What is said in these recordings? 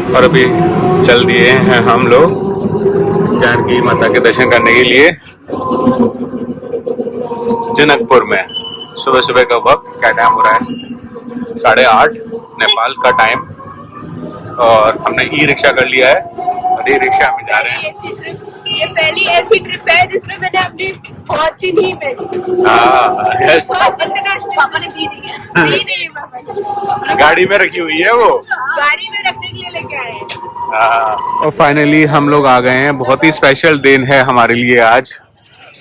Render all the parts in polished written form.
और अभी चल दिए हैं हम लोग जानकी माता के दर्शन करने के लिए जनकपुर में। सुबह सुबह का वक्त, क्या टाइम हो रहा है, 8:30 नेपाल का टाइम। और हमने ई रिक्शा कर लिया है और ई रिक्शा में जा रहे हैं। ये पहली ऐसी ट्रिप है जिसमें मैंने अपनी फॉर्च्यून ही पहनी। पापा ने दी नहीं है। पापा ने गाड़ी में रखी हुई है वो, गाड़ी में रखने के लिए लेके आए हैं। और फाइनली हम लोग आ गए हैं। बहुत ही स्पेशल दिन है हमारे लिए आज।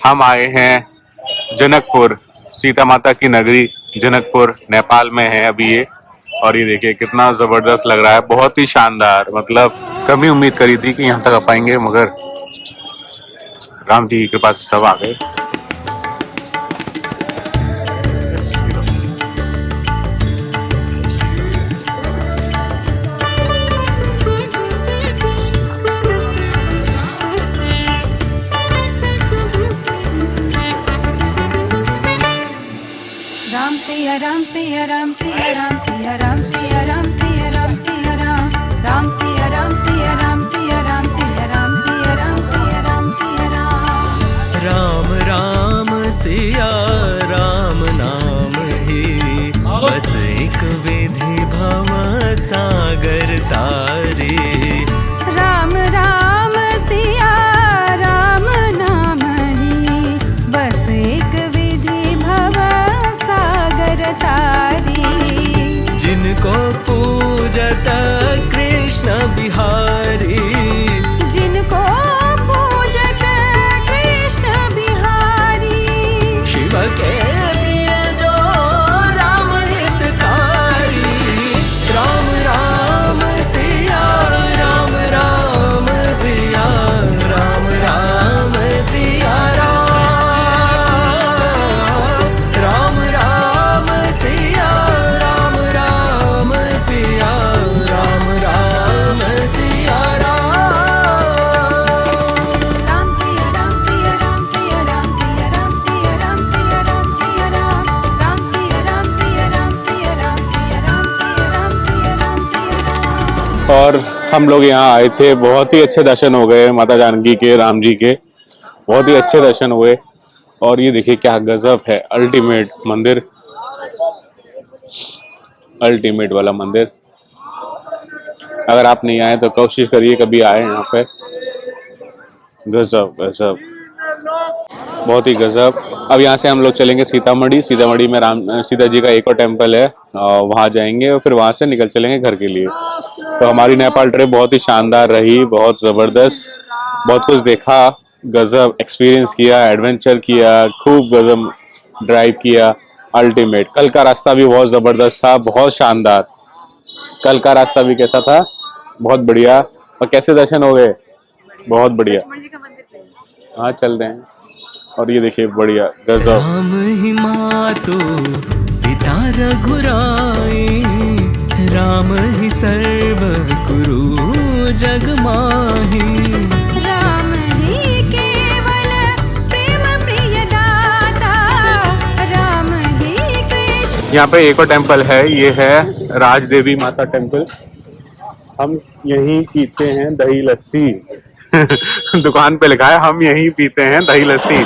हम आए हैं जनकपुर, सीता माता की नगरी जनकपुर नेपाल में है अभी ये। और ये देखिए कितना जबरदस्त लग रहा है, बहुत ही शानदार। मतलब कम ही उम्मीद करी थी कि यहाँ तक आ पाएंगे, मगर राम जी की कृपा से सब आ गए। राम सिया राम सिया राम सिया राम सिया राम सिया राम सिया राम सिया राम राम सिया राम सिया राम सिया राम सिया राम सिया राम सिया राम सिया राम राम राम सिया राम नाम ही बस एक विधि भव सागर तारे। राम राम सिया राम नाम ही बस एक विधि भव सागर तारी। जिनको पूजत कृष्ण बिहारी, जिनको पूजत कृष्ण बिहारी। शिव के प्रिय जो राम हितकारी। राम राम सिया राम राम सिया राम राम सिया राम राम सिया राम राम सिया राम राम सिया राम सिया राम सिया राम सिया राम सिया राम सिया राम सिया राम सिया राम राम सिया राम सिया राम सिया राम सिया राम सिया राम सिया राम सिया राम। और हम लोग यहाँ आए थे, बहुत ही अच्छे दर्शन हो गए माता जानकी के, राम जी के, बहुत ही अच्छे दर्शन हुए। और ये देखिए क्या गजब है, अल्टीमेट मंदिर, अल्टीमेट वाला मंदिर। अगर आप नहीं आए तो कोशिश करिए कभी आए यहाँ पे। गजब गजब, बहुत ही गजब। अब यहाँ से हम लोग चलेंगे सीतामढ़ी। सीतामढ़ी में सीता जी का एक और टेम्पल है, वहाँ जाएंगे और फिर वहाँ से निकल चलेंगे घर के लिए। तो हमारी नेपाल ट्रिप बहुत ही शानदार रही, बहुत ज़बरदस्त, बहुत कुछ देखा, गजब एक्सपीरियंस किया, एडवेंचर किया, खूब गजब ड्राइव किया, अल्टीमेट। कल का रास्ता भी बहुत ज़बरदस्त था, बहुत शानदार। कल का रास्ता भी कैसा था, बहुत बढ़िया। और कैसे दर्शन हो गए, बहुत बढ़िया। हाँ चल रहे हैं। और ये देखिए बढ़िया गजब। राम ही मातु पिता रघुराई, राम ही सर्व गुरु जग माही। राम ही केवल प्रेम प्रिय दाता, राम ही कृष्ण। यहाँ पे एक और टेम्पल है, ये है राजदेवी माता टेम्पल। हम यहीं पीते हैं दही लस्सी। दुकान पे लिखा है हम यहीं पीते हैं दही लस्सी।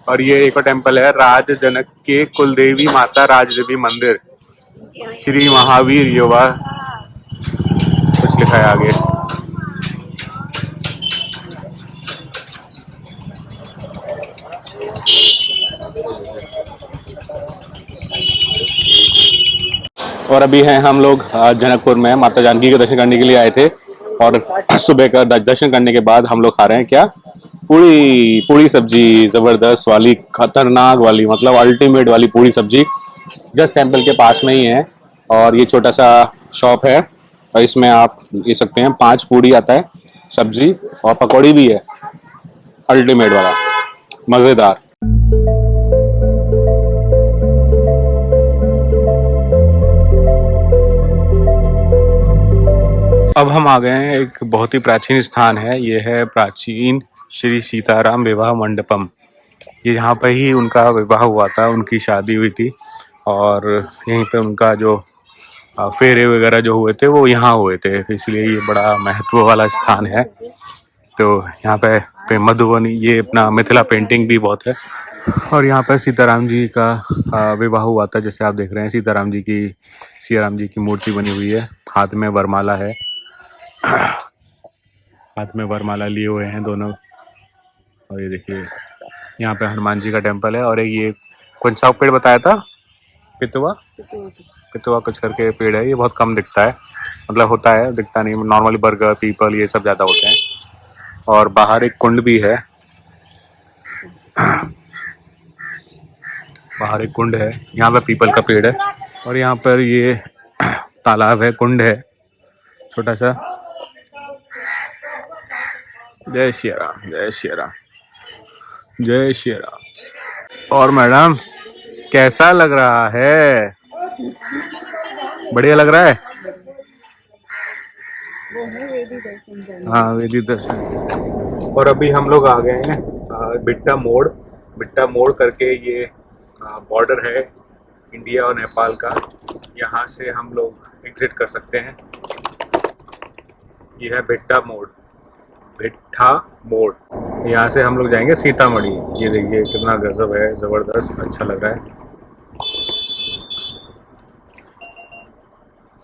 और ये एक और टेम्पल है राज जनक के कुलदेवी माता राजदेवी मंदिर, श्री महावीर युवा कुछ लिखा है आगे। और अभी हैं हम लोग जनकपुर में, माता जानकी के दर्शन करने के लिए आए थे। और सुबह का दर्शन करने के बाद हम लोग खा रहे हैं क्या, पूरी पूरी सब्जी, जबरदस्त वाली, खतरनाक वाली, मतलब अल्टीमेट वाली पूरी सब्जी। जस्ट टेम्पल के पास में ही है। और ये छोटा सा शॉप है और इसमें आप ले सकते हैं 5 पूरी आता है, सब्जी और पकौड़ी भी है, अल्टीमेट वाला, मजेदार। अब हम आ गए हैं, एक बहुत ही प्राचीन स्थान है, ये है प्राचीन श्री सीताराम विवाह मंडपम। ये यहाँ पे ही उनका विवाह हुआ था, उनकी शादी हुई थी। और यहीं पे उनका जो फेरे वगैरह जो हुए थे वो यहाँ हुए थे, तो इसलिए ये बड़ा महत्व वाला स्थान है। तो यहाँ पे मधुबनी, ये अपना मिथिला पेंटिंग भी बहुत है। और यहाँ पर सीताराम जी का विवाह हुआ था, जैसे आप देख रहे हैं सिया राम जी की मूर्ति बनी हुई है, हाथ में वरमाला है, हाथ में वरमाला लिए हुए हैं दोनों। और ये देखिए यहाँ पे हनुमान जी का टेम्पल है। और एक ये कौन सा पेड़ बताया था, पितुआ कुछ करके पेड़ है, ये बहुत कम दिखता है, मतलब होता है, दिखता नहीं, नॉर्मली बरगद पीपल ये सब ज़्यादा होते हैं। और बाहर एक कुंड भी है, बाहर एक कुंड है, यहाँ पे पीपल का पेड़ है। और यहाँ पर ये तालाब है, कुंड है छोटा सा। जय श्री राम, जय श्री राम, जय श्री राम। और मैडम कैसा लग रहा है? बढ़िया लग रहा है। हाँ, वेदी दर्शन। और अभी हम लोग आ गए हैं बिट्टा मोड़ करके, ये बॉर्डर है इंडिया और नेपाल का। यहाँ से हम लोग एग्जिट कर सकते हैं। ये है बिट्टा मोड़। यहाँ से हम लोग जाएंगे सीतामढ़ी। ये देखिए कितना गजब है, जबरदस्त, अच्छा लग रहा है।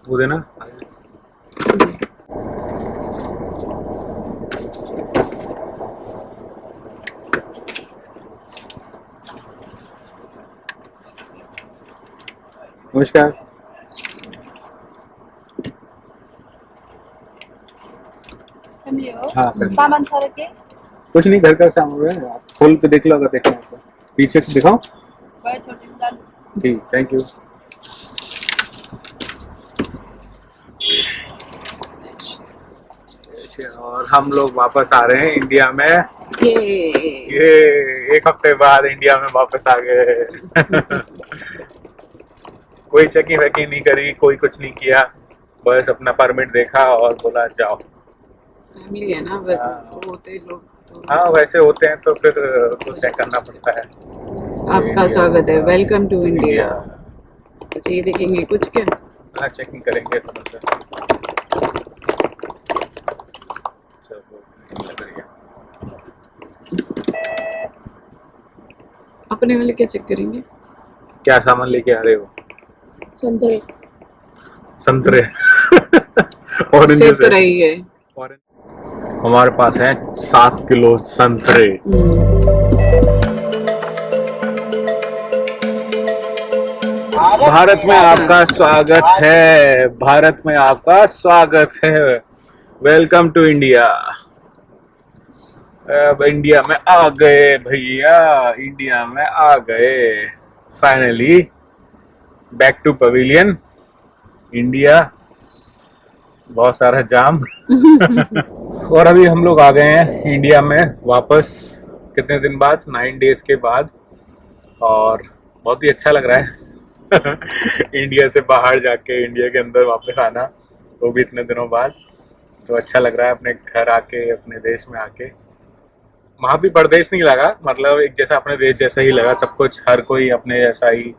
वो देना। नमस्कार। हाँ, सामान सारा के कुछ नहीं, घर का सामान है, आप खोल के देख लो अगर देखना है तो। पीछे से दिखाओ। बड़े छोटे दाल। जी, थैंक यू। और हम लोग वापस आ रहे हैं इंडिया में। ये 1 हफ्ते बाद इंडिया में वापस आ गए। कोई चेकिंग वेकिंग नहीं करी, कोई कुछ नहीं किया, बस अपना परमिट देखा और बोला जाओ। फैमिली है ना, होते लोग तो। हाँ, वैसे होते हैं तो फिर तो चेक करना पड़ता है। आपका स्वागत है, वेलकम टू इंडिया। अच्छा, ये देखेंगे कुछ क्या? हाँ, चेकिंग करेंगे थोड़ा सा। अपने वाले क्या चेक करेंगे? क्या सामान लेके आ रहे हो? संतरे। ऑरेंज तो रही है। हमारे पास है 7 किलो संतरे। भारत में आपका स्वागत है, भारत में आपका स्वागत है। Welcome to India. अब इंडिया में आ गए भैया, इंडिया में आ गए finally. Back to pavilion India. बहुत सारा जाम। और अभी हम लोग आ गए हैं इंडिया में वापस, कितने दिन बाद, 9 डेज के बाद। और बहुत ही अच्छा लग रहा है इंडिया से बाहर जाके इंडिया के अंदर वापस आना, वो भी इतने दिनों बाद। तो अच्छा लग रहा है अपने घर आके, अपने देश में आके। वहाँ भी परदेश नहीं लगा, मतलब एक जैसा अपने देश जैसा ही लगा सब कुछ, हर कोई अपने जैसा ही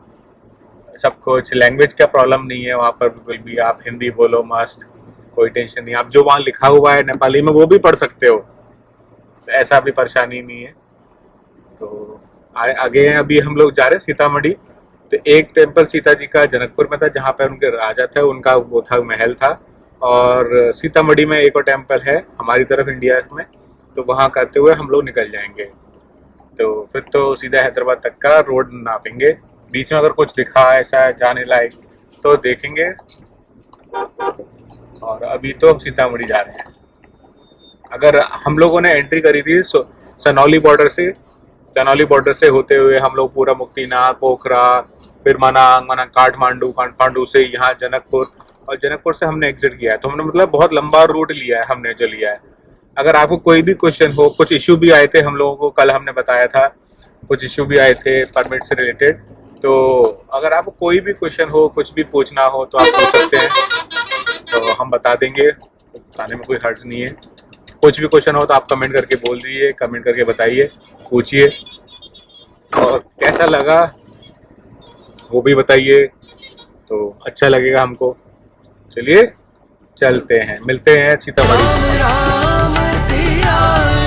सब कुछ। लैंग्वेज का प्रॉब्लम नहीं है वहाँ पर बिल्कुल भी, आप हिंदी बोलो मस्त, कोई टेंशन नहीं। आप जो वहाँ लिखा हुआ है नेपाली में वो भी पढ़ सकते हो, तो ऐसा भी परेशानी नहीं है। तो आगे हैं, अभी हम लोग जा रहे हैं सीतामढ़ी। तो एक टेम्पल सीता जी का जनकपुर में था, जहाँ पर उनके राजा थे, उनका वो था, महल था। और सीतामढ़ी में एक और टेम्पल है हमारी तरफ इंडिया में, तो वहाँ करते हुए हम लोग निकल जाएंगे। तो फिर तो सीधा हैदराबाद तक का रोड नापेंगे। बीच में अगर कुछ दिखा ऐसा जाने लायक तो देखेंगे। और अभी तो हम सीतामढ़ी जा रहे हैं। अगर हम लोगों ने एंट्री करी थी सनौली बॉर्डर से होते हुए हम लोग पूरा मुक्तिनाथ, पोखरा, फिर मनांग, काठमांडू से यहाँ जनकपुर, और जनकपुर से हमने एग्जिट किया है। तो हमने मतलब बहुत लंबा रूट लिया है हमने जो लिया है। अगर आपको कोई भी क्वेश्चन हो, कुछ इश्यू भी आए थे हम लोगों को, कल हमने बताया था कुछ इश्यू भी आए थे परमिट से रिलेटेड। तो अगर आपको कोई भी क्वेश्चन हो, कुछ भी पूछना हो तो आप पूछ सकते हैं, तो हम बता देंगे, बताने में कोई हर्ज नहीं है। कुछ भी क्वेश्चन हो तो आप कमेंट करके बोल दीजिए, कमेंट करके बताइए, पूछिए। और कैसा लगा वो भी बताइए, तो अच्छा लगेगा हमको। चलिए चलते हैं, मिलते हैं सीतामढ़ी। राम सिया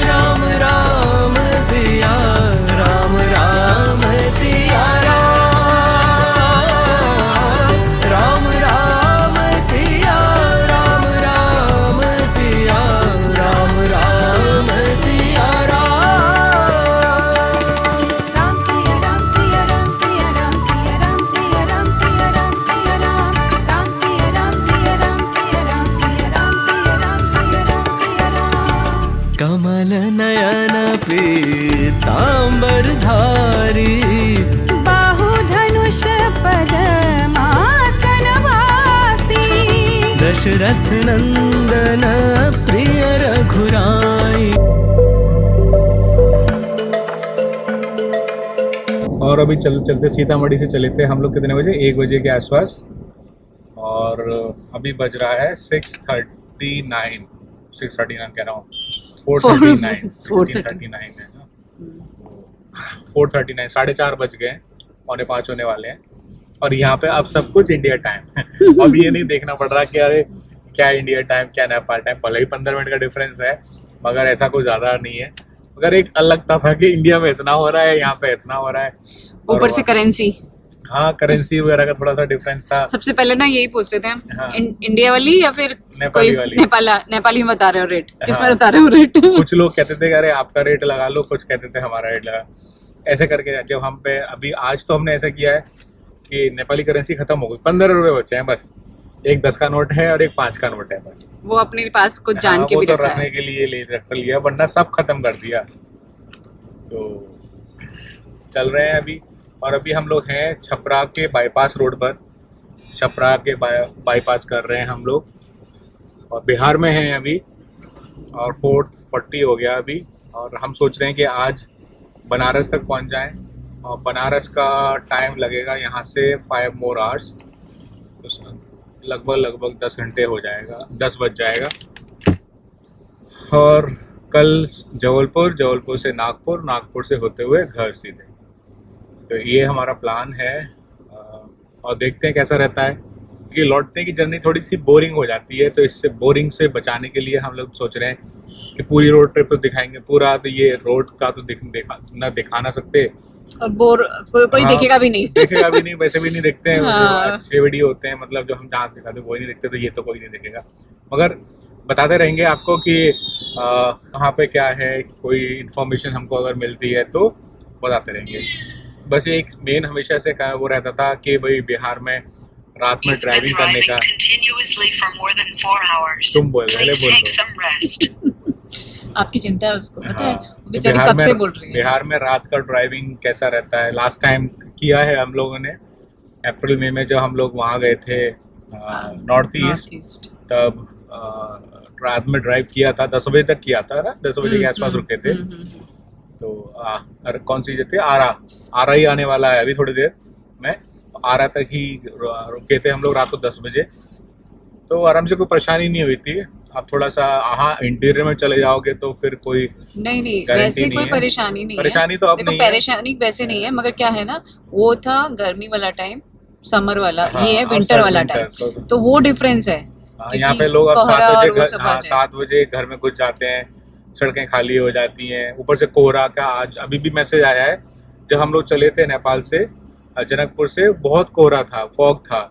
राम राम सिया राम राम सिया राम राम सिया राम राम सिया राम राम सिया राम सिया राम सिया राम सिया राम सिया राम सिया राम सिया राम सिया राम राम सिया राम सिया राम सिया राम सिया राम सिया राम सिया राम सिया राम कमल नयन पीतांबर धारी बाहु धनुष पद्मासन वासी दशरथ नंदन प्रिय रघुराई। और अभी चलते सीतामढ़ी से चले थे हम लोग कितने बजे, 1 बजे के आसपास, और अभी बज रहा है 6:39 कह रहा हूँ, 4:39 16:39 है ना, 4:39 4:30 बज गए, 4:45 होने वाले हैं। और यहाँ पे अब सब कुछ इंडिया टाइम अब ये नहीं देखना पड़ रहा कि अरे क्या इंडिया टाइम क्या नेपाल टाइम, भले ही 15 मिनट का डिफरेंस है मगर ऐसा कुछ ज़्यादा नहीं है। मगर एक अलग लगता था कि इंडिया में इतना हो रहा है, यहाँ पे इतना हो रहा है। और ऊपर से करेंसी, हाँ करेंसी वगैरह का थोड़ा सा डिफरेंस था। सबसे पहले ना यही पूछते थे हाँ। इंडिया वाली या फिर नेपाली कोई वाली। नेपाली में बता रहे हो रेट, किस में हाँ। बता रहे हो रेट? कुछ लोग कहते थे कि अरे आपका रेट लगा लो, कुछ कहते थे हमारा रेट लगा, ऐसे करके जब हम पे अभी आज तो हमने ऐसा किया है कि नेपाली करेंसी खत्म हो गई, 15 रुपए बचे हैं बस, एक 10 का नोट है और एक 5 का नोट है बस। वो अपने पास कुछ जान हाँ, के वो भी तो रखा रखने है। के लिए रख लिया, वरना सब खत्म कर दिया। तो चल रहे हैं अभी, और अभी हम लोग हैं छपरा के बाईपास रोड पर, छपरा के बाईपास कर रहे हैं हम लोग, और बिहार में हैं अभी, और 4:40 हो गया अभी, और हम सोच रहे हैं कि आज बनारस तक पहुंच जाएं, और बनारस का टाइम लगेगा यहाँ से 5 more hours, तो लगभग 10 घंटे हो जाएगा, 10 बज जाएगा। और कल जबलपुर से नागपुर से होते हुए घर सीधे। तो ये हमारा प्लान है, और देखते हैं कैसा रहता है, क्योंकि लौटने की जर्नी थोड़ी सी बोरिंग हो जाती है, तो इससे बोरिंग से बचाने के लिए हम लोग सोच रहे हैं कि पूरी रोड ट्रिप तो दिखाएंगे पूरा, तो ये रोड का तो दिखा ना सकते, और कोई हाँ, देखेगा भी नहीं। देखेगा भी नहीं, वैसे भी नहीं देखते हैं। हाँ। जो अच्छे वीडियो होते हैं, मतलब जो हम जहाँ दिखाते हैं वो नहीं देखते, तो ये तो कोई नहीं देखेगा, मगर बताते रहेंगे आपको कि कहाँ पे क्या है, कोई इन्फॉर्मेशन हमको अगर मिलती है तो बताते रहेंगे। बस एक मेन हमेशा से वो रहता था कि भाई बिहार में रात में ड्राइविंग करने का, तुम बोल पहले बोल दो। आपकी चिंता है उसको, पता है? हाँ, वो बेचारी कब से बोल रही है। बिहार में रात का ड्राइविंग कैसा रहता है, लास्ट टाइम किया है हम लोगों ने अप्रैल मई में, जब हम लोग वहाँ गए थे नॉर्थ ईस्ट, तब रात में ड्राइव किया था, 10 बजे तक किया था ना, 10 बजे के आसपास रुके थे। तो कौन सी जगह थे, आरा ही आने वाला है अभी थोड़ी देर में, तो आरा तक ही रुके थे हम लोग रात को 10 बजे, तो आराम से कोई परेशानी नहीं हुई थी। अब थोड़ा सा इंटीरियर में चले जाओगे तो फिर कोई नहीं गारंटी वैसे नहीं कोई है। परेशानी नहीं परेशानी है। तो अब देखो नहीं है। परेशानी वैसे नहीं है, मगर क्या है ना, वो था गर्मी वाला टाइम, समर वाला, हाँ, ये है और विंटर वाला winter, टाइम, तो वो डिफरेंस है। यहाँ पे लोग अब कोहरा 7 और बजे वो सब आ जाए। 7 बजे घर में घुस जाते हैं, सड़कें खाली हो जाती हैं, ऊपर से कोहरा का आज अभी भी मैसेज आया है, जब हम लोग चले थे नेपाल से जनकपुर से बहुत कोहरा था, फॉग था,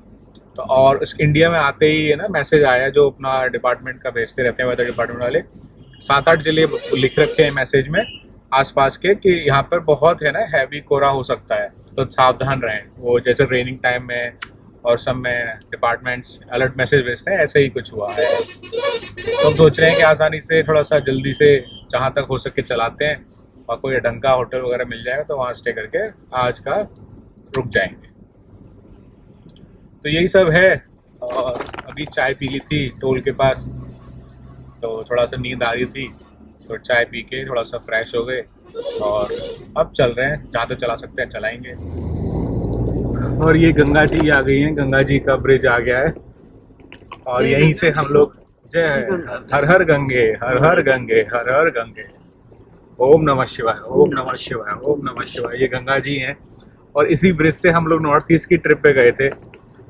तो और इंडिया में आते ही है ना मैसेज आया, जो अपना डिपार्टमेंट का भेजते रहते हैं वेदर डिपार्टमेंट वाले, 7-8 जिले लिख रखे हैं मैसेज में आसपास के कि यहाँ पर बहुत है ना हैवी कोहरा हो सकता है, तो सावधान रहें। वो जैसे रेनिंग टाइम में और सब में डिपार्टमेंट्स अलर्ट मैसेज भेजते हैं, ऐसे ही कुछ हुआ है। तो हम सोच रहे हैं कि आसानी से थोड़ा सा जल्दी से जहाँ तक हो सके चलाते हैं, और कोई ढंग का होटल वगैरह मिल जाएगा तो वहाँ स्टे करके आज का रुक जाएंगे। तो यही सब है। और अभी चाय पी ली थी टोल के पास, तो थोड़ा सा नींद आ रही थी, तो चाय पी के थोड़ा सा फ्रेश हो गए, और अब चल रहे हैं, जहाँ तक चला सकते हैं चलाएंगे। और ये गंगा जी आ गई हैं, गंगा जी का ब्रिज आ गया है, और यहीं से हम लोग जय हर हर गंगे हर हर गंगे हर हर गंगे, ओम नमः शिवाय ओम नमः शिवाय ओम नमः शिवाय, ये गंगा जी हैं। और इसी ब्रिज से हम लोग नॉर्थ ईस्ट की ट्रिप पे गए थे,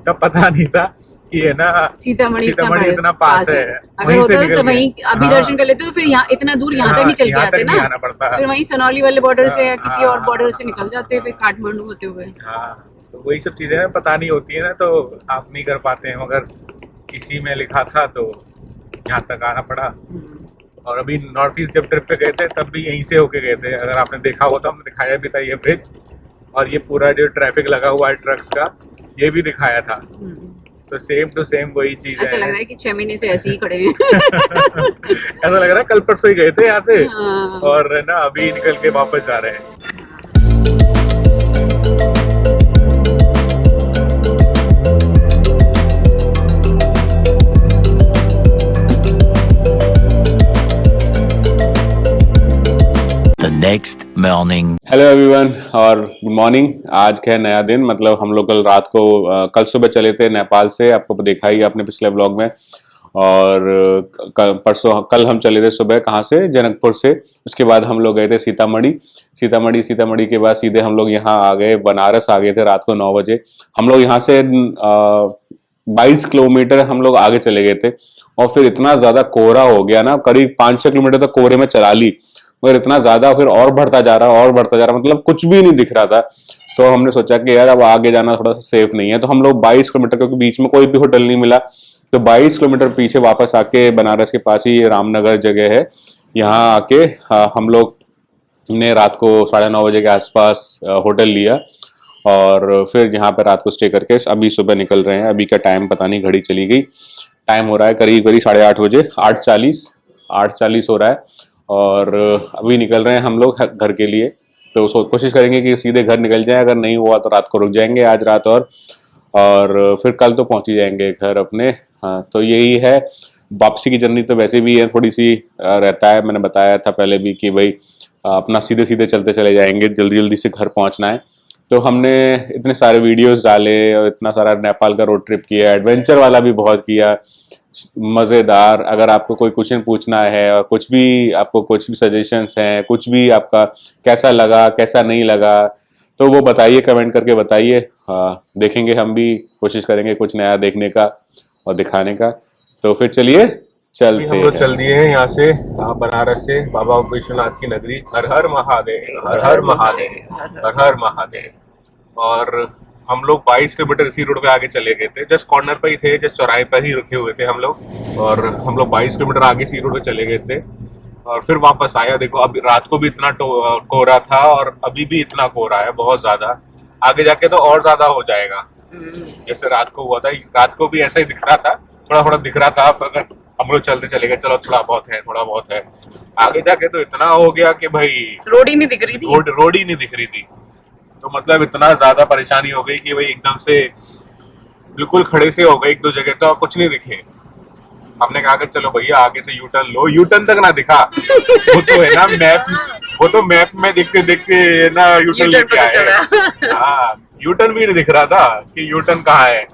तब पता नहीं था कि है ना सीतामढ़ी इतना पास है, अगर वहीं से होता निकल तो वहीं गए। अभी हाँ। दर्शन कर लेते तो फिर यहाँ इतना दूर यहाँ तक नहीं चल के यहाँ आते तक ना, नहीं आना पड़ता। फिर वहीं सनौली वाले बॉर्डर से या किसी और हाँ। बॉर्डर से निकल जाते फिर काठमांडू होते हुए। हाँ, तो वही सब चीजें ना पता नहीं होती है ना, तो आप नहीं कर पाते हैं, मगर इसी में लिखा था तो यहाँ तक आना पड़ा। और अभी नॉर्थ ईस्ट जब ट्रिप पे गए थे तब भी यहीं से होके गए थे, अगर आपने देखा हो तो हमने दिखाया भी था ये ब्रिज, और ये पूरा जो ट्रैफिक लगा हुआ है ट्रक्स का ये भी दिखाया था। तो सेम टू सेम वही चीज है। ऐसा लग रहा है कि 6 महीने से ऐसे ही खड़े हैं। ऐसा लग रहा है कल परसों ही गए थे यहाँ से, हाँ। और ना अभी निकल के वापस जा रहे हैं। The next morning. Hello everyone और गुड मॉर्निंग। आज का है नया दिन, मतलब हम लोग कल रात को कल सुबह चले थे नेपाल से, आपको देखा ही आपने पिछले व्लॉग में। और कल हम चले थे सुबह, कहाँ से, जनकपुर से। उसके बाद हम लोग गए थे सीतामढ़ी के बाद सीधे हम लोग यहाँ आ गए, बनारस आ गए थे रात को 9 बजे। हम लोग यहाँ से 22 किलोमीटर हम लोग आगे चले गए थे, और फिर इतना ज्यादा कोहरा हो गया ना, करीब 5-6 किलोमीटर तक कोहरे में चला ली, मगर इतना ज्यादा फिर और बढ़ता जा रहा, मतलब कुछ भी नहीं दिख रहा था। तो हमने सोचा कि यार अब आगे जाना थोड़ा सा सेफ नहीं है, तो हम लोग 22 किलोमीटर, क्योंकि बीच में कोई भी होटल नहीं मिला, तो 22 किलोमीटर पीछे वापस आके बनारस के पास ही रामनगर जगह है, यहाँ आके हम लोग ने रात को 9:30 बजे के आसपास होटल लिया, और फिर यहाँ पे रात को स्टे करके अभी सुबह निकल रहे हैं। अभी का टाइम पता नहीं, घड़ी चली गई, टाइम हो रहा है करीब 8:30 बजे, 8:40 हो रहा है, और अभी निकल रहे हैं हम लोग घर के लिए। तो कोशिश करेंगे कि सीधे घर निकल जाए, अगर नहीं हुआ तो रात को रुक जाएंगे आज रात, और फिर कल तो पहुंच ही जाएंगे घर अपने। हाँ, तो यही है वापसी की जर्नी। तो वैसे भी है थोड़ी सी रहता है, मैंने बताया था पहले भी कि भाई अपना सीधे सीधे चलते चले जाएंगे, जल्दी जल्दी से घर पहुंचना है। तो हमने इतने सारे वीडियोस डाले और इतना सारा नेपाल का रोड ट्रिप किया, एडवेंचर वाला भी बहुत किया, मज़ेदार। अगर आपको कोई क्वेश्चन पूछना है और कुछ भी आपको कुछ भी सजेशंस हैं, कुछ भी आपका कैसा लगा कैसा नहीं लगा, तो वो बताइए, कमेंट करके बताइए। देखेंगे, हम भी कोशिश करेंगे कुछ नया देखने का और दिखाने का। तो फिर चलिए चलते हम लोग हैं। चल दिए हैं यहाँ से, बनारस से, बाबा विश्वनाथ की नगरी। हर हर महादेव, हर हर महादेव, हर हर महादेव। और हम लोग 22 किलोमीटर इसी रोड पे आगे चले गए थे, जस्ट कॉर्नर पे ही थे, जस्ट चौराहे पर ही रुके हुए थे हम लोग, और हम लोग 22 किलोमीटर आगे इसी रोड पे चले गए थे, और फिर वापस आया। देखो अभी रात को भी इतना कोहरा था, और अभी भी इतना कोहरा है, बहुत ज्यादा। आगे जाके तो और ज्यादा हो जाएगा, जैसे रात को हुआ था। रात को भी ऐसा ही दिख रहा था, थोड़ा थोड़ा दिख रहा था, अगर हम लोग चलते चले गए, चलो थोड़ा बहुत है। आगे जाके तो इतना हो गया कि भाई रोड ही नहीं दिख रही थी। रोड ही नहीं दिख रही थी। तो मतलब इतना ज्यादा परेशानी हो गई कि भाई एकदम से बिल्कुल खड़े से हो गए एक दो जगह, तो कुछ नहीं दिखे। हमने कहा कि चलो भैया आगे से यू टर्न लो, यू टर्न तक ना दिखा। वो तो है ना मैप, वो तो मैप में देखते ना यू टर्न लेके आए। हाँ, यू टर्न भी नहीं दिख रहा था कि यू टर्न कहाँ है।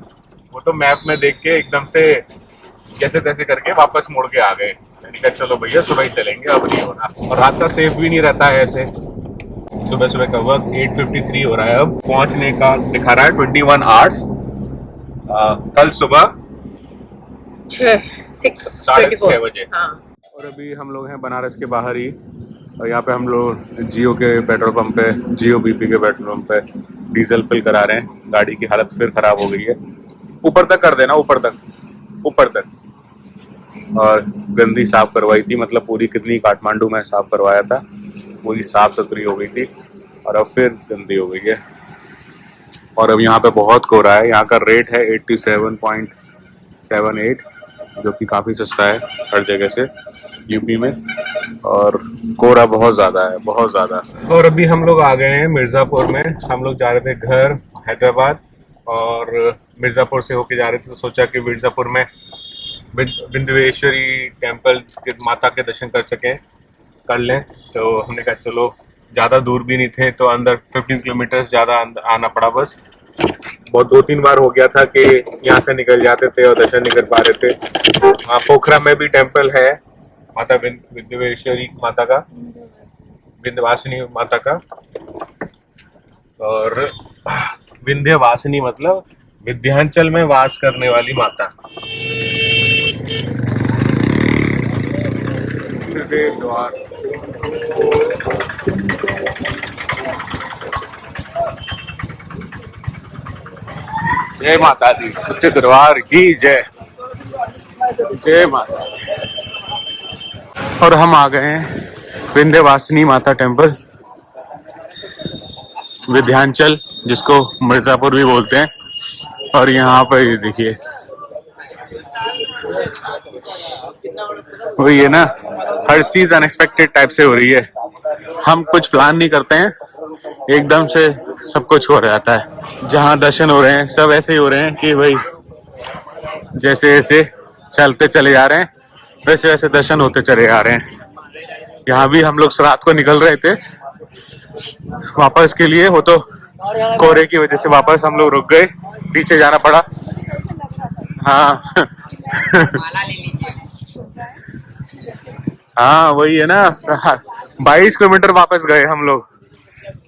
वो तो मैप में देख के एकदम से जैसे तैसे करके वापस मुड़ के आ गए। मैंने कहा चलो भैया सुबह ही चलेंगे, अब नहीं होना। और रात का सेफ भी नहीं रहता है ऐसे। सुबह सुबह का वक्त 8:53 हो रहा है, अब पहुंचने का दिखा रहा है 21 आवर्स। कल सुबह 6:30 बजे। और अभी हम लोग हैं बनारस के बाहर ही, और यहाँ पे हम लोग जियो के पेट्रोल पंप पे, जियो बीपी के पेट्रोल पंप पे डीजल फिल करा रहे हैं। गाड़ी की हालत फिर खराब हो गई है, ऊपर तक कर देना, ऊपर तक। और गंदी साफ करवाई थी, मतलब पूरी कितनी काठमांडू में साफ करवाया था, पूरी साफ सुथरी हो गई थी, और अब फिर गंदी हो गई है। और अब यहाँ पे बहुत कोहरा है। यहाँ का रेट है 87.78, जो कि काफ़ी सस्ता है हर जगह से यूपी में, और कोहरा बहुत ज़्यादा है, बहुत ज़्यादा। और अभी हम लोग आ गए हैं मिर्ज़ापुर में। हम लोग जा रहे थे घर हैदराबाद, और मिर्ज़ापुर से होके जा रहे थे, तो सोचा कि मिर्ज़ापुर में विंध्येश्वरी टेम्पल के माता के दर्शन कर लें। तो हमने कहा चलो, ज़्यादा दूर भी नहीं थे, तो अंदर 15 किलोमीटर ज़्यादा आना पड़ा बस। बहुत 2-3 बार हो गया था कि यहाँ से निकल जाते थे और दर्शन नहीं कर पा रहे थे। वहाँ पोखरा में भी टेम्पल है माता विंध्येश्वरी माता का, विंध्यवासिनी माता का। और विंध्यवासिनी मतलब विंध्याचल में वास करने वाली माता। द्वार जय माता दी, सच्चे दरबार की जय। जय माता। और हम आ गए हैं विंध्यवासिनी माता टेम्पल, विंध्याचल जिसको मिर्जापुर भी बोलते हैं। और यहाँ पर ये देखिए वही है ना, हर चीज अनएक्सपेक्टेड टाइप से हो रही है। हम कुछ प्लान नहीं करते हैं, एकदम से सब कुछ हो जाता है। जहाँ दर्शन हो रहे हैं सब ऐसे ही हो रहे हैं कि भाई जैसे जैसे चलते चले जा रहे हैं वैसे वैसे दर्शन होते चले जा रहे हैं। यहाँ भी हम लोग रात को निकल रहे थे वापस के लिए, वो तो कोहरे की वजह से वापस हम लोग रुक गए, पीछे जाना पड़ा। हाँ हाँ वही है ना, 22 किलोमीटर वापस गए हम लोग,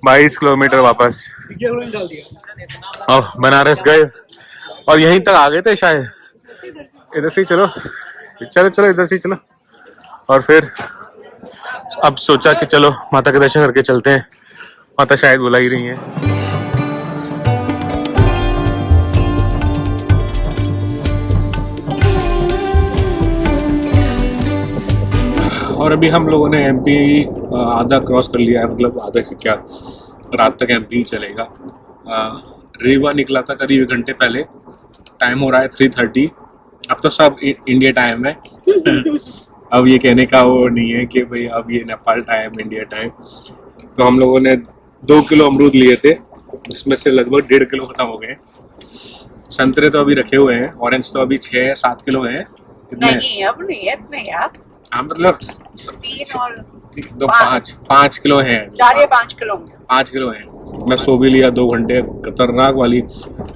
22 किलोमीटर वापस। और बनारस गए और यहीं तक आ गए थे शायद। इधर से ही चलो चलो चलो, इधर से ही चलो। और फिर अब सोचा कि चलो माता के दर्शन करके चलते हैं, माता शायद बुला ही रही है। और अभी हम लोगों ने एमपी आधा क्रॉस कर लिया है, मतलब आधा से क्या, रात तक एमपी चलेगा। रीवा निकला था करीब 1 घंटे पहले, टाइम हो रहा है 3:30। अब तो सब इंडिया टाइम है अब ये कहने का वो नहीं है कि भाई अब ये नेपाल टाइम इंडिया टाइम। तो हम लोगों ने 2 किलो अमरूद लिए थे, जिसमें से लगभग 1.5 किलो खत्म हो गए। संतरे तो अभी रखे हुए हैं, ऑरेंज तो अभी 6-7 किलो हैं। नहीं अब नहीं है इतने यार, हाँ मतलब 3 और 5 किलो है, 4 या 5 किलो होंगे। 5 किलो है। मैं सो भी लिया 2 घंटे, खतरनाक वाली।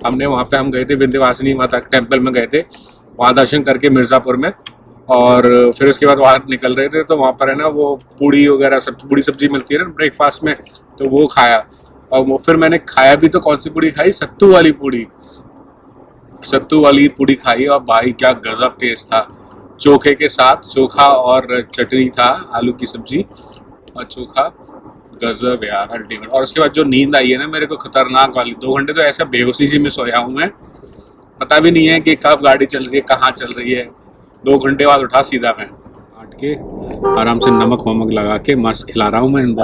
हमने वहाँ पे हम गए थे विंध्यवासिनी माता टेम्पल में गए थे, वहाँ दर्शन करके मिर्जापुर में। और फिर उसके बाद वहाँ निकल रहे थे तो वहाँ पर है ना वो पूड़ी वगैरह सब, पूड़ी सब्जी मिलती है ना ब्रेकफास्ट में, तो वो खाया। और वो फिर मैंने खाया भी तो कौन सी पूड़ी खाई, सत्तू वाली पूड़ी। सत्तू वाली पूड़ी खाई और भाई क्या गजब टेस्ट था, चोखे के साथ, चोखा और चटनी था, आलू की सब्जी और चोखा, गजब यार अल्टीमेट। और उसके बाद जो नींद आई है ना मेरे को, खतरनाक वाली। 2 घंटे तो ऐसा बेहोशी सी में सोया हूँ मैं, पता भी नहीं है कि कब गाड़ी चल रही है, कहाँ चल रही है। 2 घंटे बाद उठा सीधा मैं, काट के आराम से नमक वमक लगा के मस्त खिला रहा हूँ मैं। नमक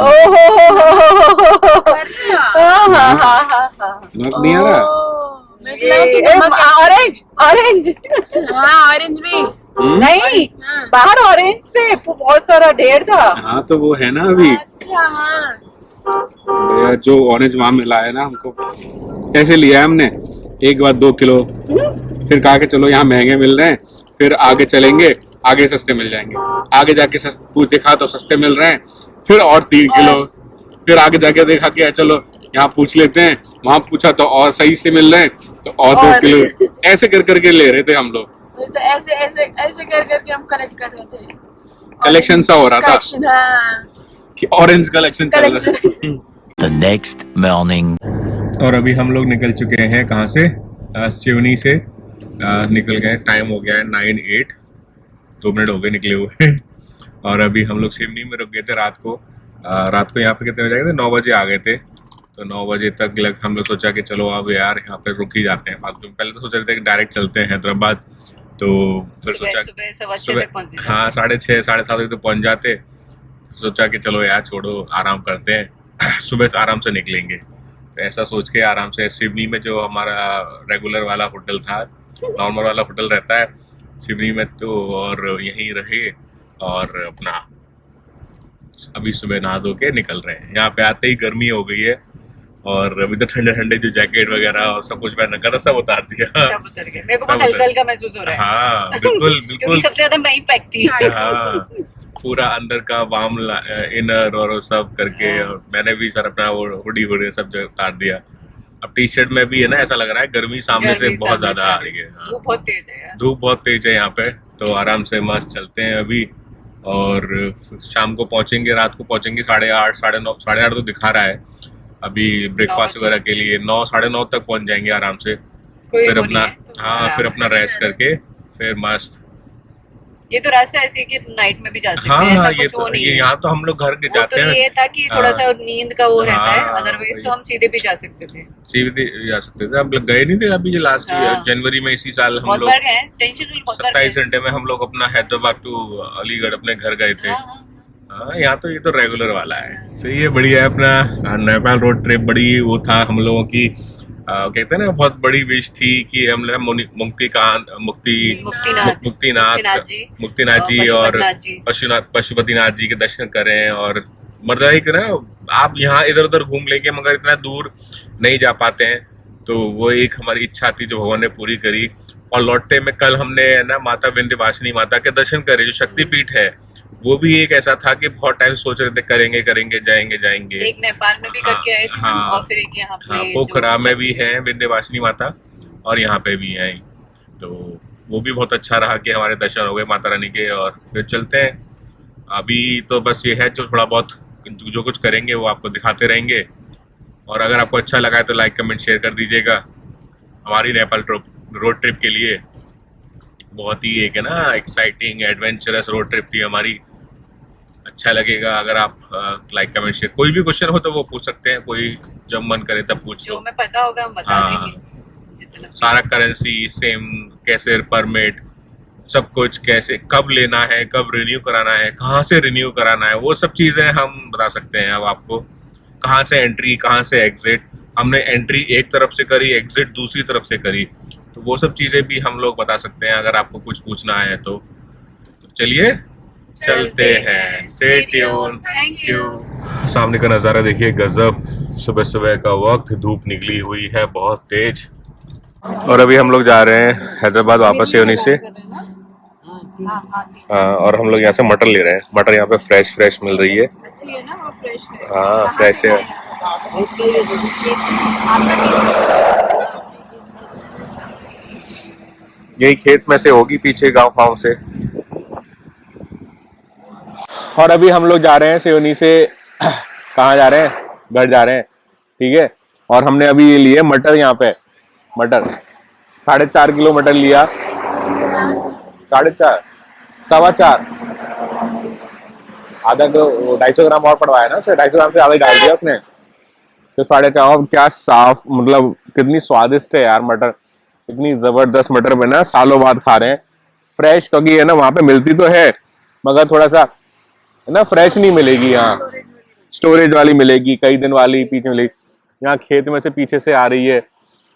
नहीं आ रहा, ऑरेंज ऑरेंज हाँ ऑरेंज भी नहीं, बाहर ऑरेंज थे बहुत सारा, ढेर था। हाँ तो वो है ना अभी। अच्छा हाँ, जो ऑरेंज वहाँ मिला है ना हमको, कैसे लिया है हमने, एक बार 2 किलो, फिर कहा के चलो यहाँ महंगे मिल रहे हैं, फिर आगे चलेंगे आगे सस्ते मिल जाएंगे, आगे जाके देखा तो सस्ते मिल रहे हैं, फिर और 3 किलो, फिर आगे जाके देखा कि चलो यहाँ पूछ लेते हैं, वहाँ पूछा तो और सही से मिल रहे हैं, तो और 2 किलो, ऐसे कर करके ले रहे थे हम लोग। तो ऐसे ऐसे ऐसे कर करके हम कलेक्ट कर रहे थे, कलेक्शन सा हो रहा था कलेक्शन, हाँ कि ऑरेंज कलेक्शन चल रहा है। The next morning. और अभी हम लोग निकल चुके हैं कहाँ से, सिवनी से निकल गए। टाइम हो गया है 9:08, 2 मिनट हो गए निकले हुए और अभी हम लोग सिवनी में रुक गए थे रात को। यहाँ पे कितने बजे गए थे, 9 बजे आ गए थे। तो 9 बजे तक हम लोग सोचा कि चलो अब यार यहाँ पे रुक ही जाते हैं फालतू में। पहले तो सोच रहे थे कि डायरेक्ट चलते हैं हैदराबाद, तो फिर सोचा सुबह हाँ 6:30 7:30 बजे तो पहुँच जाते। सोचा कि चलो यार छोड़ो, आराम करते हैं, सुबह से आराम से निकलेंगे। तो ऐसा सोच के आराम से सिवनी में जो हमारा रेगुलर वाला होटल था, नॉर्मल वाला होटल रहता है सिवनी में, तो और यहीं रहे और अपना अभी सुबह नहा धो के निकल रहे हैं। यहाँ पे आते ही गर्मी हो गई है और अभी तो ठंडे ठंडे जो जैकेट वगैरह और सब कुछ पहन कर सब उतार दिया। सब उतर गए, मेरे को बहुत हल्का हल्का महसूस हो रहा है। हाँ बिल्कुल बिल्कुल, क्योंकि सबसे ज्यादा मैं ही पैकती हूँ। हाँ पूरा अंदर का वार्म इनर और सब करके, और मैंने भी सर अपना वो हुडी सब जो उतार दिया। अब टी शर्ट में भी है ना, ऐसा लग रहा है गर्मी सामने से बहुत ज्यादा आ रही है। धूप बहुत तेज है यार, धूप बहुत तेज है यहाँ पे। तो आराम से मस्त चलते हैं अभी, और शाम को पहुंचेंगे, रात को पहुंचेंगे 8:30 8:30 तो दिखा रहा है। अभी ब्रेकफास्ट वगैरह के लिए 9 साढ़े 9 तक पहुंच जाएंगे आराम से। कोई फिर वो अपना नहीं है, तो हाँ आराम फिर से। अपना रेस्ट करके फिर मस्त। ये तो रास्ता ऐसी है कि नाइट में भी जा सकते हाँ हैं, हाँ ऐसा ये कुछ वो तो नहीं ये है। यहाँ तो हम लोग घर के वो जाते तो हैं। ये था कि थोड़ा सा नींद का वो रहता है, हाँ, अदरवाइज तो हम सीधे भी जा सकते थे। सीधे जा सकते थे। हम लोग गए नहीं थे अभी ये लास्ट हाँ। जनवरी में इसी साल हम बहुत लोग बार गए हैं, टेंशन बहुत बार गए 27 घंटे में हम लोग अपना हैदराबाद टू अलीगढ़ अपने घर गए थे। हैं। हाँ, हाँ। हाँ यहाँ तो ये तो रेगुलर वाला है। सही है, बढ़िया है अपना नेपाल रोड ट्रिप। बड़ी वो था हम लोगों की कहते हैं ना बहुत बड़ी विश थी कि हम लोग मुक्तिनाथ मुक्तिनाथ जी और पशुपतिनाथ जी। पशुपतिनाथ जी के दर्शन करें। और मतलब एक ना आप यहाँ इधर उधर घूम लेंगे मगर इतना दूर नहीं जा पाते हैं, तो वो एक हमारी इच्छा थी जो भगवान ने पूरी करी। और लौटते में कल हमने ना माता विंध्यवासिनी माता के दर्शन करे जो शक्तिपीठ है। वो भी एक ऐसा था कि बहुत टाइम सोच रहे थे करेंगे जाएंगे। एक नेपाल में भी करके आए थे हम, हाँ, और फिर एक यहाँ पे हाँ जो पोखरा में भी है विंध्यवासिनी माता और यहाँ पे भी है। तो वो भी बहुत अच्छा रहा कि हमारे दर्शन हो गए माता रानी के। और फिर चलते हैं। अभी तो बस ये है जो थोड़ा बहुत जो कुछ करेंगे वो आपको दिखाते रहेंगे। और अगर आपको अच्छा लगा है तो लाइक कमेंट शेयर कर दीजिएगा। हमारी नेपाल रोड ट्रिप के लिए बहुत ही एक है ना एक्साइटिंग एडवेंचरस रोड ट्रिप थी हमारी। अच्छा लगेगा अगर आप लाइक कमेंट शेयर। कोई भी क्वेश्चन हो तो वो पूछ सकते हैं, कोई जब मन करे तब पूछ जो लो। हमें पता होगा हम बता हाँ। देंगे जितना। सारा करेंसी सेम, कैसे परमिट, सब कुछ कैसे, कब लेना है, कब रिन्यू कराना है, कहाँ से रिन्यू कराना है, वो सब चीज़ें हम बता सकते हैं अब आपको। कहाँ से एंट्री, कहाँ से एग्जिट। हमने एंट्री एक तरफ से करी, एग्जिट दूसरी तरफ से करी, तो वो सब चीज़ें भी हम लोग बता सकते हैं अगर आपको कुछ पूछना है तो चलिए चलते हैं। Stay tune. Thank you. सामने का नज़ारा देखिए गजब। सुबह सुबह का वक्त, धूप निकली हुई है बहुत तेज। और अभी हम लोग जा रहे हैं हैदराबाद वापस से उन्हीं से। और हम लोग यहाँ से मटर ले रहे हैं। मटर यहाँ पे फ्रेश मिल रही है। अच्छी है ना, और फ्रेश है। हाँ फ्रेश है। यही खेत में से होगी, पीछे गांव फार्म से। और अभी हम लोग जा रहे हैं सिवनी से कहाँ जा रहे हैं, घर जा रहे हैं, ठीक है। और हमने अभी ये लिए मटर, यहाँ पे मटर 4.5 किलो मटर लिया। 4.5 4.25 आधा किलो 250 ग्राम और पड़वाया ना उसे, 250 ग्राम से ज्यादा डाल दिया उसने, तो 4.5। क्या साफ, मतलब कितनी स्वादिष्ट है यार मटर, इतनी जबरदस्त मटर में ना सालों बाद खा रहे हैं फ्रेश। क्योंकि है ना वहां पे मिलती तो है मगर थोड़ा सा है ना फ्रेश नहीं मिलेगी, यहाँ स्टोरेज वाली मिलेगी, कई दिन वाली पीछे मिलेगी। यहाँ खेत में से पीछे से आ रही है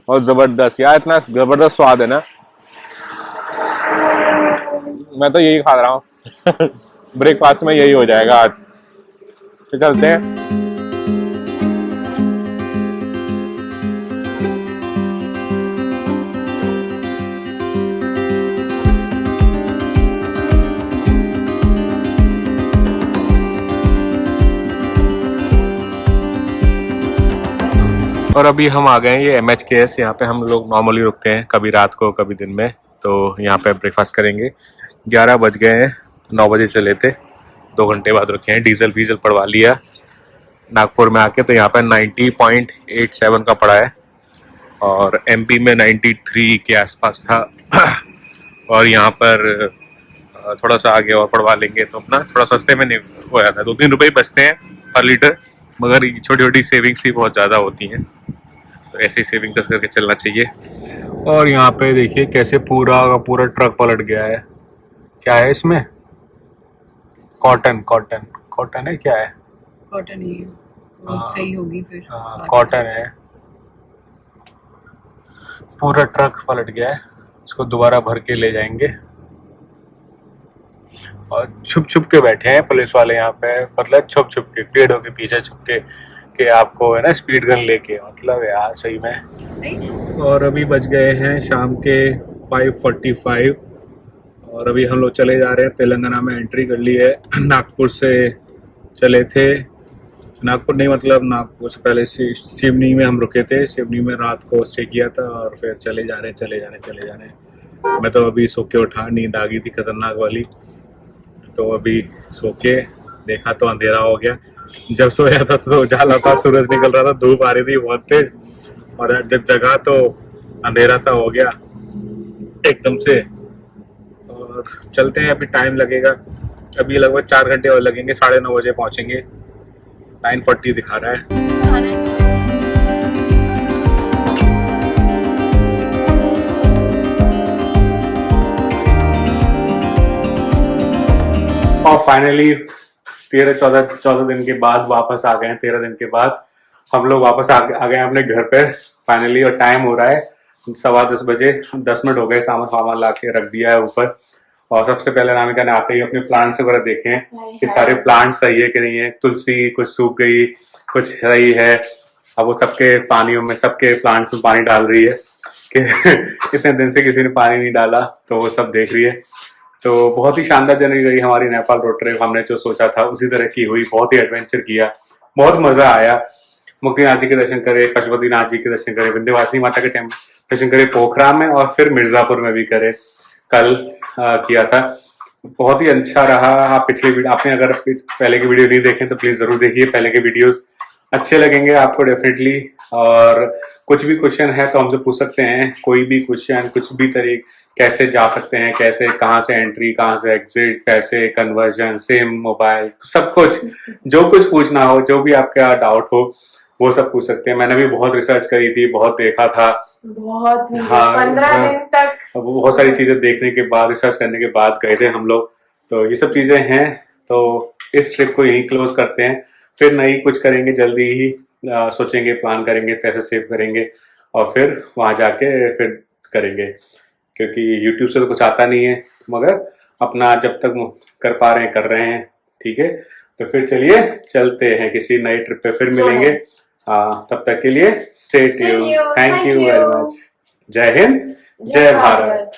और जबरदस्त यार, इतना जबरदस्त स्वाद है ना। मैं तो यही खा रहा हूँ ब्रेकफास्ट में यही हो जाएगा आज। तो चलते हैं। और अभी हम आ गए हैं ये MHKS। यहाँ पे हम लोग नॉर्मली रुकते हैं, कभी रात को कभी दिन में। तो यहाँ पे ब्रेकफास्ट करेंगे। 11 बज गए हैं, 9 बजे चले थे, 2 घंटे बाद रुके हैं। डीजल वीजल पड़वा लिया नागपुर में आके। तो यहाँ पे 90.87 का पड़ा है और MP में 93 के आसपास था। और यहाँ पर थोड़ा सा आगे और पड़वा लेंगे तो अपना थोड़ा सस्ते में नहीं हो जाता है। 2-3 रुपये बचते हैं पर लीटर, मगर छोटी छोटी सेविंग्स ही बहुत ज़्यादा होती हैं। तो ऐसे ही सेविंग करके चलना चाहिए। और यहाँ पे देखिए कैसे पूरा का पूरा ट्रक पलट गया है। क्या है इसमें? कॉटन है, क्या है? कॉटन ही है, वो सही होगी फिर। कॉटन है। पूरा ट्रक पलट गया है, इसको दोबारा भर के ले जाएंगे। और छुप के बैठे हैं पुलिस वाले यहाँ पे, मतलब छुप के पेड़ों के पीछे छुप के आपको है ना स्पीड गन लेके, मतलब यार सही में। और अभी बज गए हैं शाम के 5:45 और अभी हम लोग चले जा रहे हैं। तेलंगाना में एंट्री कर ली है। नागपुर से चले थे, नागपुर नहीं मतलब नागपुर से पहले सिवनी में हम रुके थे। सिवनी में रात को स्टे किया था और फिर चले जा रहे हैं। मैं तो अभी सो के उठा, नींद आ गई थी खतरनाक वाली। तो अभी सो के देखा तो अंधेरा हो गया। जब सोया था तो उजाला था, सूरज निकल रहा था, धूप आ रही थी बहुत तेज। और जब जगा तो अंधेरा सा हो गया एकदम से, और चलते हैं। अभी टाइम लगेगा, अभी लगभग 4 घंटे और लगेंगे, 9:30 बजे पहुंचेंगे। 9:40 दिखा रहा है। और फाइनली 13-14 दिन के बाद वापस आ गए हैं। 13 दिन के बाद हम लोग वापस आ गए हैं अपने घर पे फाइनली। और टाइम हो रहा है 10:15 बजे, 10 मिनट हो गए। सामान ला के रख दिया है ऊपर। और सबसे पहले नामिका ने आते ही अपने प्लांट्स वगैरह देखे हैं कि सारे प्लांट्स सही है कि नहीं है। तुलसी कुछ सूख गई, कुछ सही है। अब वो सबके पानियों में, सबके प्लांट्स में पानी डाल रही है कि इतने दिन से किसी ने पानी नहीं डाला, तो वो सब देख रही है। तो बहुत ही शानदार जर्नी रही हमारी नेपाल रोड ट्रिप। हमने जो सोचा था उसी तरह की हुई, बहुत ही एडवेंचर किया, बहुत मजा आया। मुक्तिनाथ जी के दर्शन करे, पशुपतिनाथ जी के दर्शन करे, विंध्यवासिनी माता के दर्शन करे पोखरा में, और फिर मिर्जापुर में भी करे। कल किया था, बहुत ही अच्छा रहा। आपने अगर पहले की वीडियो नहीं देखे तो प्लीज जरूर देखिए, पहले के वीडियोस अच्छे लगेंगे आपको डेफिनेटली। और कुछ भी क्वेश्चन है तो हमसे पूछ सकते हैं, कोई भी क्वेश्चन, कुछ भी तरीके, कैसे जा सकते हैं, कैसे, कहाँ से एंट्री, कहाँ से एग्जिट, कैसे कन्वर्जन, सिम, मोबाइल, सब कुछ, जो कुछ पूछना हो, जो भी आपका डाउट हो वो सब पूछ सकते हैं। मैंने भी बहुत रिसर्च करी थी, बहुत देखा था, बहुत हाँ, 15 दिन तक बहुत सारी चीजें देखने के बाद, रिसर्च करने के बाद गए थे हम लोग। तो ये सब चीजें हैं। तो इस ट्रिप को यहीं क्लोज करते हैं, फिर नई कुछ करेंगे जल्दी ही। सोचेंगे, प्लान करेंगे, पैसे सेव करेंगे, और फिर वहां जाके फिर करेंगे। क्योंकि YouTube से तो कुछ आता नहीं है, मगर अपना जब तक कर पा रहे हैं कर रहे हैं। ठीक है, तो फिर चलिए चलते हैं, किसी नई ट्रिप पे फिर मिलेंगे। तब तक के लिए stay tuned. Thank you very much. जय हिंद, जय भारत।